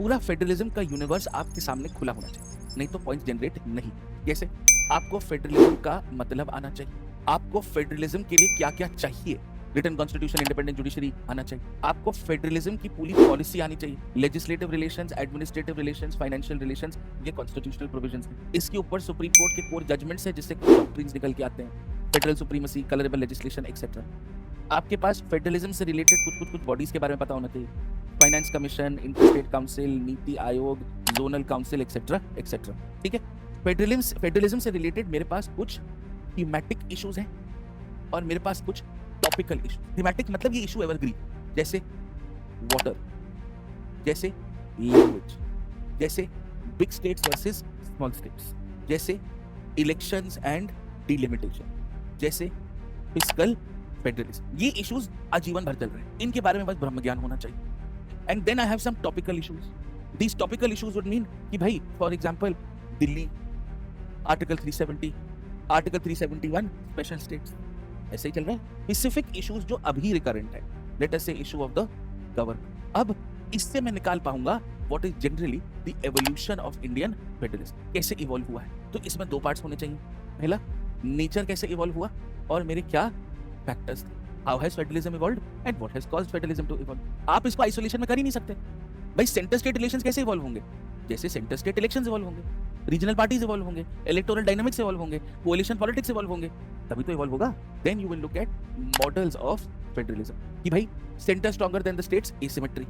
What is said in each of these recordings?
पूरा फेडरलिज्म का यूनिवर्स आपके सामने खुला होना चाहिए, नहीं तो पॉइंट जनरेट नहीं। जैसे आपको फेडरलिज्म का मतलब आना चाहिए, आपको फेडरलिज्म के लिए क्या क्या चाहिए, रिटन कॉन्स्टिट्यूशन, इंडिपेंडेंट जुडिशरी आना चाहिए, आपको फेडरलिज्म की पूरी पॉलिसी आनी चाहिए, legislative relations, administrative relations, financial relations, ये कॉन्स्टिट्यूशनल प्रोविजंस हैं। इसके ऊपर सुप्रीम कोर्ट के कोर जजमेंट्स है जिससे डॉक्ट्रिन्स निकल के आते हैं, federal supremacy, colourable legislation etcetera. आपके पास फेडरलिज्म से रिलेटेड कुछ बॉडीज के बारे में पता होना चाहिए, finance commission, interstate council, NITI Aayog, zonal council etcetera etcetera. ठीक है, फेडरलिज्म से रिलेटेड मेरे पास कुछ थीमेटिक इश्यूज हैं और मेरे पास कुछ टॉपिकल इशू। थीमेटिक मतलब ये इशू एवरग्रीन, जैसे वाटर, जैसे लैंग्वेज, जैसे big states versus small states, जैसे इलेक्शंस एंड डिलिमिटेशन, जैसे फिस्कल फेडरलिज्म। ये इश्यूज आजीवन भर चल रहे हैं, इनके बारे में बस ब्रह्म ज्ञान होना चाहिए। And then I have some topical issues. These topical issues would mean कि भाई for example Delhi, article 370, article 371, special states, ऐसे ही चल रहा है। स्पेसिफिक इश्यूज जो अभी रिकरेंट है, लेट अस से इशू ऑफ द गवर्नमेंट। अब इससे मैं निकाल पाऊंगा what is generally the evolution of Indian federalism, कैसे इवॉल्व हुआ है। तो इसमें दो पार्ट्स होने चाहिए, पहला नेचर कैसे इवॉल्व हुआ और मेरे क्या फैक्टर्स थे, how has federalism evolved and what has caused federalism to evolve. आप इसको आइसोलेशन में कर ही नहीं सकते। भाई सेंटर स्टेट रिलेशंस कैसे इवॉल्व होंगे, जैसे सेंटर स्टेट इलेक्शंस इवॉल्व होंगे, रीजनल पार्टीज इवॉल्व होंगे, इलेक्टोरल डायनामिक्स इवॉल्व होंगे, कोalition पॉलिटिक्स इवॉल्व होंगे, तभी तो इवॉल्व होगा। Then you will look at models of federalism कि भाई centre stronger than the states, asymmetry.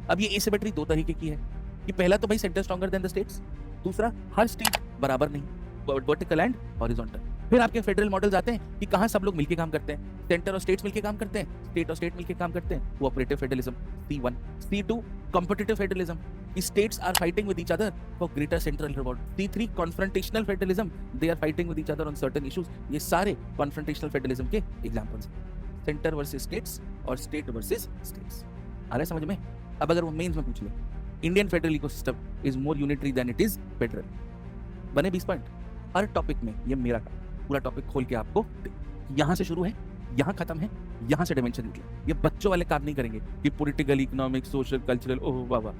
अब ये एसिमेट्री दो तरीके की है कि पहला तो भाई centre stronger than the states, दूसरा हर स्टेट बराबर नहीं, वर्टिकल एंड हॉरिजॉन्टल। फिर आपके फेडरल मॉडल्स आते हैं कि कहां सब लोग मिलके काम करते हैं, सेंटर और स्टेट्स मिलके काम करते हैं, स्टेट और स्टेट मिलके काम करते हैं, cooperative federalism C1। C2 competitive federalism, states are fighting with each other for greater central reward. C3 confrontational federalism, they are fighting with each other on certain issues. ये सारे कॉन्फ्रंटेशनल फेडरलिज्म के examples हैं, centre versus states और state versus states. आ रहा है समझ में? अब अगर वो मेंस में पूछ ले, Indian federal ecosystem is more unitary than it is federal, बने 20 पॉइंट हर टॉपिक में। ये मेरा पूरा टॉपिक खोल के आपको, यहां से शुरू है, यहां खत्म है, यहां से डायमेंशन निकले। ये बच्चों वाले काम नहीं करेंगे कि पॉलिटिकल, इकोनॉमिक, सोशल, कल्चरल, ओह वाह वाह।